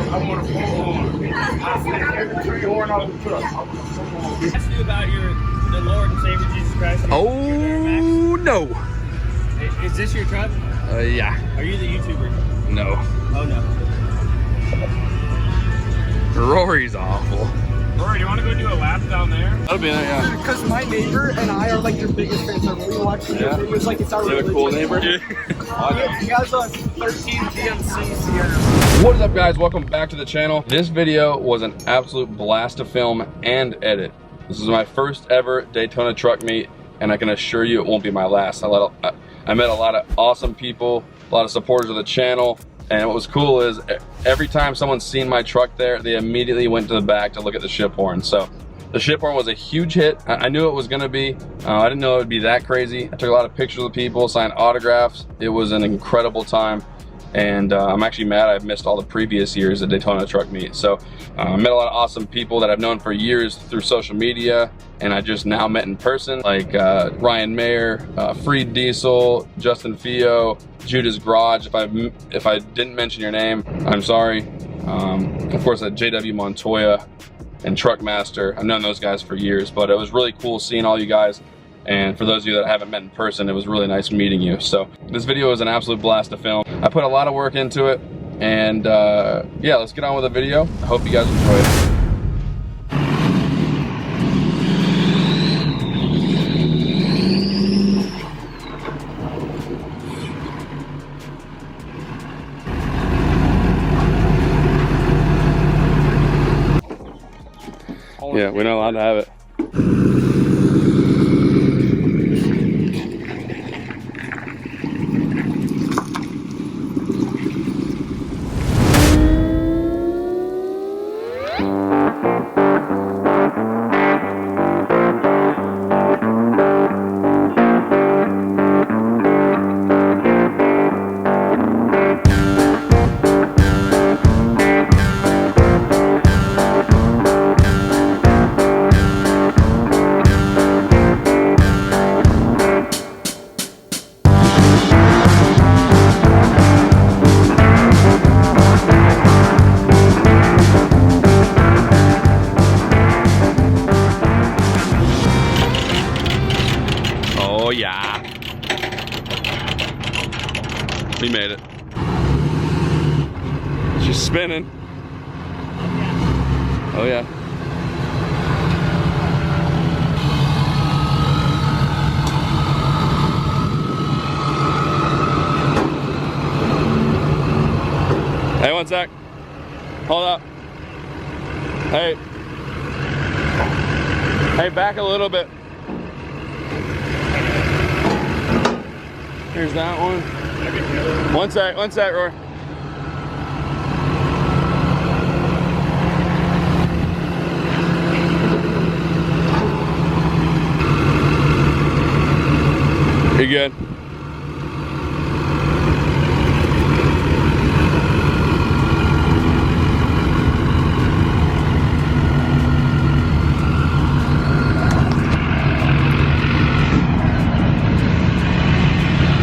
I want a bullhorn. I tree horn off the truck. Ask you about the Lord and Savior Jesus Christ. Oh no! Is this your truck? Yeah. Are you the YouTuber? No. Oh no. Rory's awful. Rory, do you want to go do a lap down there? That'll be nice, yeah. Because my neighbor and I are like your biggest fans. Like, we watch your videos like it's our You have a cool neighbor? He has a 13 GMC Sierra. What is up, guys? Welcome back to the channel. This video was an absolute blast to film and edit. This is my first ever Daytona Truck meet, and I can assure you it won't be my last. I met a lot of awesome people, a lot of supporters of the channel. And what was cool is every time someone's seen my truck there, they immediately went to the back to look at the ship horn. So the ship horn was a huge hit. I knew it was gonna be. I didn't know it would be that crazy. I took a lot of pictures of people, signed autographs. It was an incredible time. And I'm actually mad I've missed all the previous years at Daytona Truck Meet. So I met a lot of awesome people that I've known for years through social media, and I just now met in person, like Ryan Mayer, Freed Diesel, Justin Fio, Judas Garage. If I didn't mention your name, I'm sorry. Of course, JW Montoya and Truckmaster. I've known those guys for years, but it was really cool seeing all you guys. And for those of you that I haven't met in person, it was really nice meeting you. So this video was an absolute blast to film. I put a lot of work into it, and yeah, let's get on with the video. I hope you guys enjoy it. Yeah, we're not allowed to have it. Oh yeah, we made it. She's spinning. Oh yeah. Hey, one sec. Hold up. Hey. Hey, back a little bit. Here's that one. One sec, Roy. You good?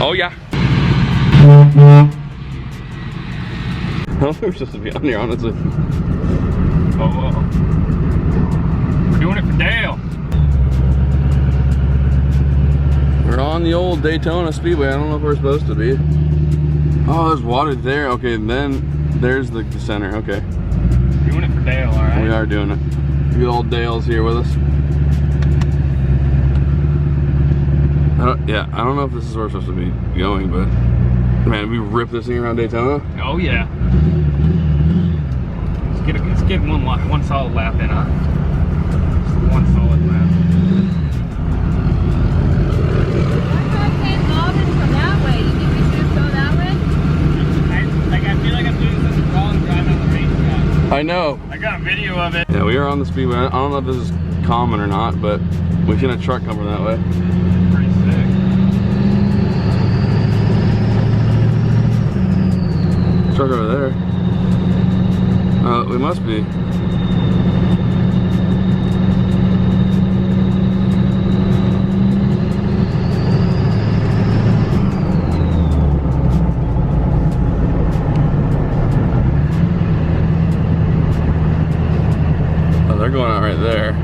Oh yeah. I don't think we're supposed to be on here, honestly. Oh, we're doing it for Dale. We're on the old Daytona Speedway. I don't know if we're supposed to be. Oh, there's water there. Okay, then there's the center. Okay. Doing it for Dale, all right? We are doing it. Good old Dale's here with us. I don't know if this is where we're supposed to be going, but man, we ripped this thing around Daytona. Oh yeah. Let's get one solid lap in, huh? Just one solid lap. From that way. You think we should just go that way? I feel like I'm doing something wrong driving on the racetrack. I know. I got a video of it. Yeah, we are on the Speedway. I don't know if this is common or not, but we've seen a truck coming that way. Pretty sick. Truck over there. We must be. they're going out right there.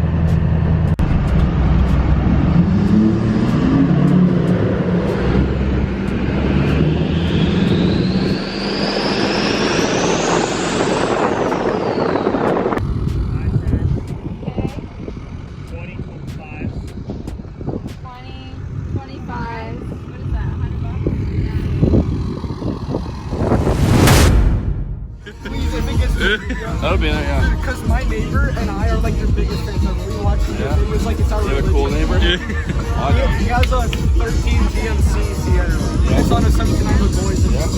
Please, if it gets That'll be it, yeah. because my neighbor and I are like your biggest fans. Like we watch your videos like it's our You have a cool neighbor? He has a 13 GMC Sierra. It's on a 79 with boys. It's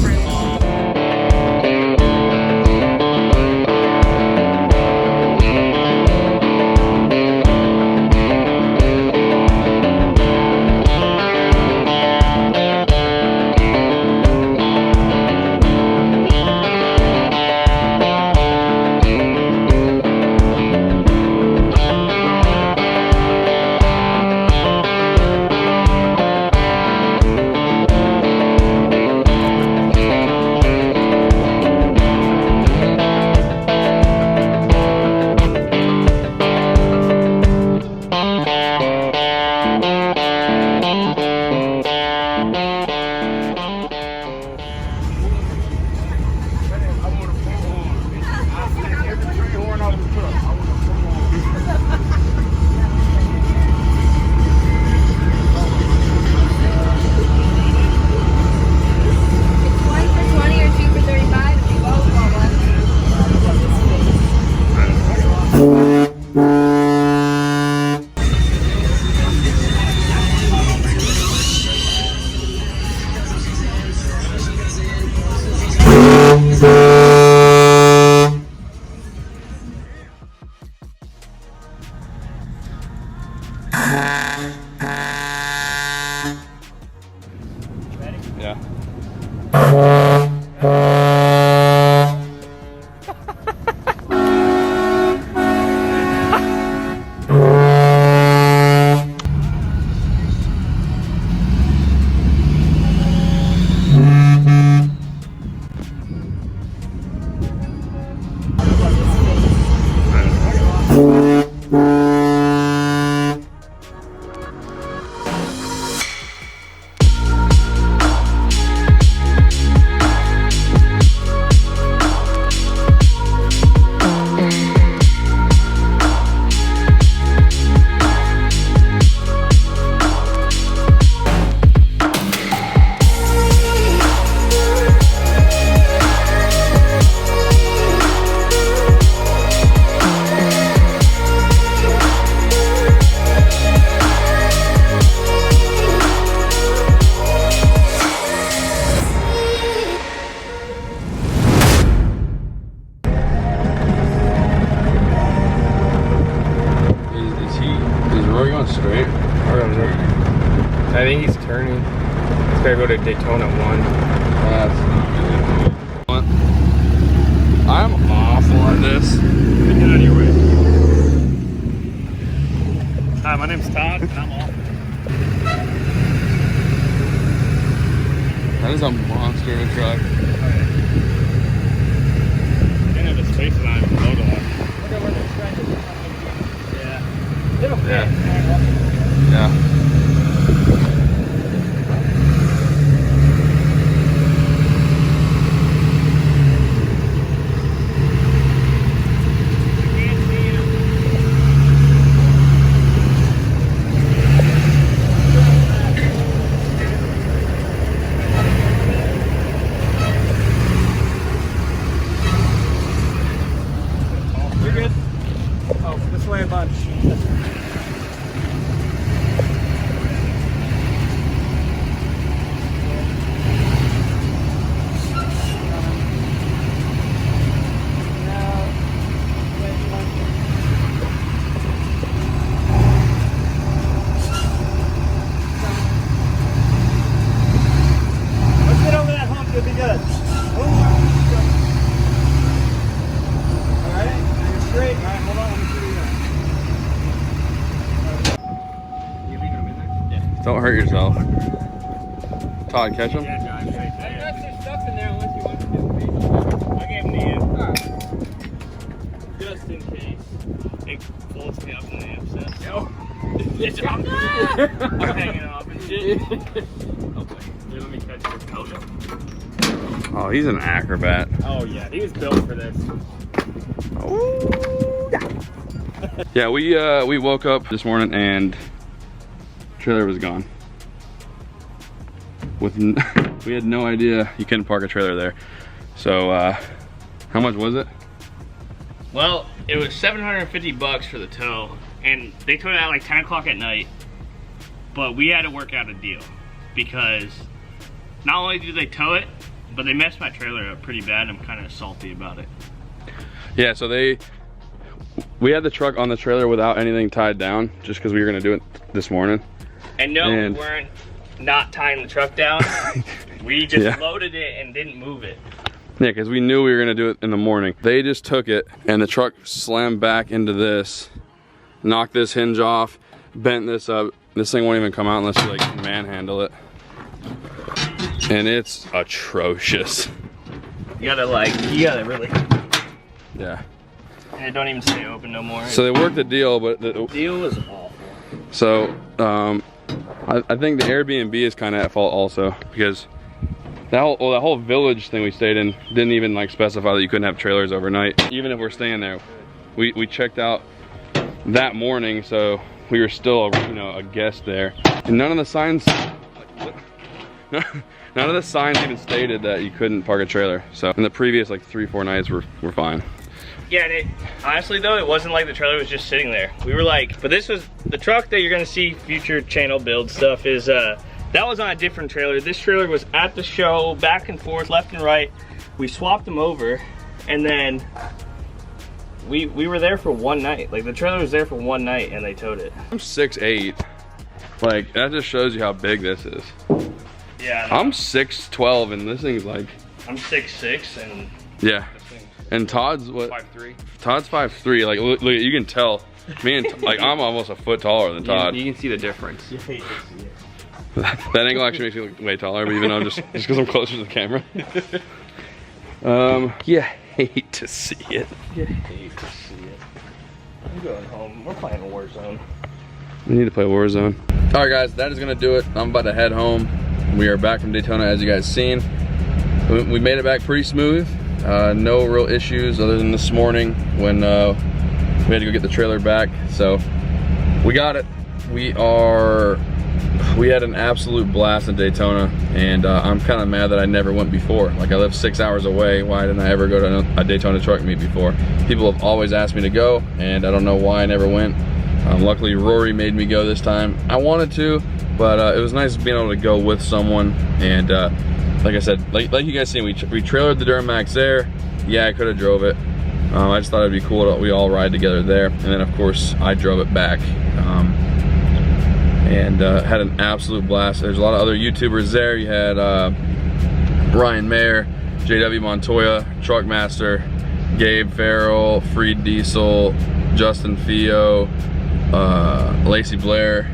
Yeah. Straight. I think he's turning. He's gotta go to Daytona 1. What? I'm awful at this. Get out of your way. Hi, my name's Todd, and I'm off. That is a monster of a truck. I didn't have the space that I'm loaded on. Yeah. Yeah. You're good. Oh, this way a bunch. Let's get over that hump, you'll be good. Alright, you're straight. Alright, hold on, let me see you. Don't hurt yourself. Todd, catch him. Yeah, guys. There's some stuff in there unless you want to do it. I gave him the end. Just in case. Hey, shit. Oh boy. Here, let me catch this. Oh no. Oh, he's an acrobat. Oh yeah, he was built for this. Oh, yeah, we woke up this morning and trailer was gone. We had no idea you couldn't park a trailer there. So how much was it? Well, it was $750 for the tow, and they towed it at like 10 o'clock at night. But we had to work out a deal because not only did they tow it, but they messed my trailer up pretty bad. I'm kind of salty about it. Yeah, so we had the truck on the trailer without anything tied down just because we were gonna do it this morning. And no, we weren't not tying the truck down. We just loaded it and didn't move it. Yeah, because we knew we were gonna do it in the morning. They just took it and the truck slammed back into this, knocked this hinge off, bent this up. This thing won't even come out unless you like manhandle it. And it's atrocious. You gotta really. Yeah. And it don't even stay open no more. So they worked the deal, but the deal was awful. So I think the Airbnb is kind of at fault also because that whole village thing we stayed in didn't even like specify that you couldn't have trailers overnight. Even if we're staying there, we checked out that morning, so we were still a guest there, and none of the signs even stated that you couldn't park a trailer. So in the previous like 3-4 nights we're fine. Yeah, and honestly though, it wasn't like the trailer was just sitting there. We were like, but this was the truck that you're gonna see future channel build stuff is that was on a different trailer. This trailer was at the show, back and forth, left and right. We swapped them over, and then we were there for one night. Like the trailer was there for one night and they towed it. I'm 6'8". Like that just shows you how big this is. Yeah. I'm 6'12" and this thing's like. I'm 6'6" and. Yeah. And Todd's what? 5'3". Todd's 5'3". Like look, you can tell. Me and like I'm almost a foot taller than Todd. You can see the difference. You hate to see it. That angle actually makes me look way taller, but even though I'm just because I'm closer to the camera. You hate to see it. You hate to see it. I'm going home. We're playing Warzone. We need to play Warzone. All right, guys, that is gonna do it. I'm about to head home. We are back from Daytona, as you guys seen. We made it back pretty smooth. No real issues other than this morning when we had to go get the trailer back. So we got it. We had an absolute blast in Daytona, and I'm kind of mad that I never went before. Like I live 6 hours away. Why didn't I ever go to a Daytona Truck meet before? People have always asked me to go, and I don't know why I never went. Luckily Rory made me go this time. I wanted to, but it was nice being able to go with someone. And like I said, like you guys seen, we trailered the Duramax there. Yeah, I could have drove it. I just thought it'd be cool that we all ride together there. And then of course I drove it back. And had an absolute blast. There's a lot of other YouTubers there. You had Ryan Mayer, JW Montoya, Truckmaster, Gabe Farrell, Freed Diesel, Justin Fio, Lacey Blair,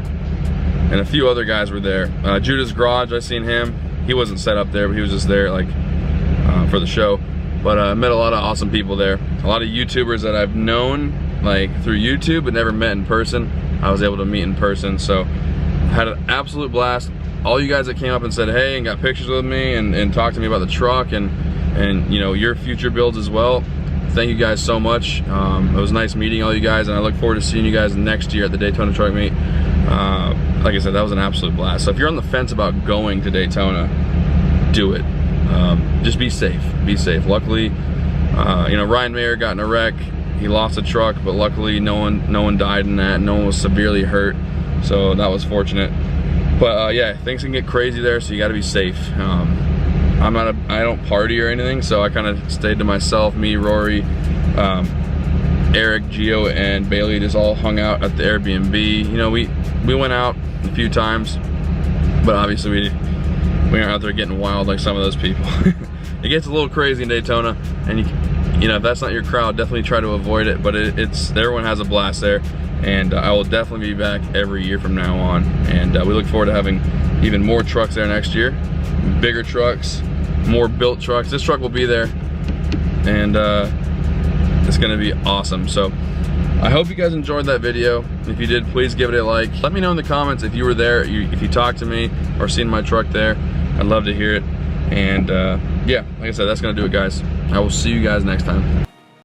and a few other guys were there. Judah's Garage, I seen him. He wasn't set up there, but he was just there like for the show. But I met a lot of awesome people there. A lot of YouTubers that I've known like through YouTube but never met in person. I was able to meet in person, so had an absolute blast. All you guys that came up and said hey and got pictures with me and talked to me about the truck and you know your future builds as well. Thank you guys so much. It was nice meeting all you guys, and I look forward to seeing you guys next year at the Daytona Truck Meet. Like I said, that was an absolute blast. So if you're on the fence about going to Daytona, do it. Just be safe. Be safe. Luckily, you know, Ryan Mayer got in a wreck. He lost a truck, but luckily no one died in that. No one was severely hurt, so that was fortunate. But yeah, things can get crazy there, so you got to be safe. I don't party or anything, so I kind of stayed to myself. Me, Rory, Eric, Gio, and Bailey just all hung out at the Airbnb. You know, we went out a few times, but obviously we aren't out there getting wild like some of those people. It gets a little crazy in Daytona, and you know, if that's not your crowd, definitely try to avoid it. But everyone has a blast there, and I will definitely be back every year from now on. And we look forward to having even more trucks there next year, bigger trucks, more built trucks. This truck will be there, and it's gonna be awesome. So I hope you guys enjoyed that video. If you did, please give it a like. Let me know in the comments if you were there, if you talked to me or seen my truck there. I'd love to hear it. And yeah, like I said, that's gonna do it, guys. I will see you guys next time.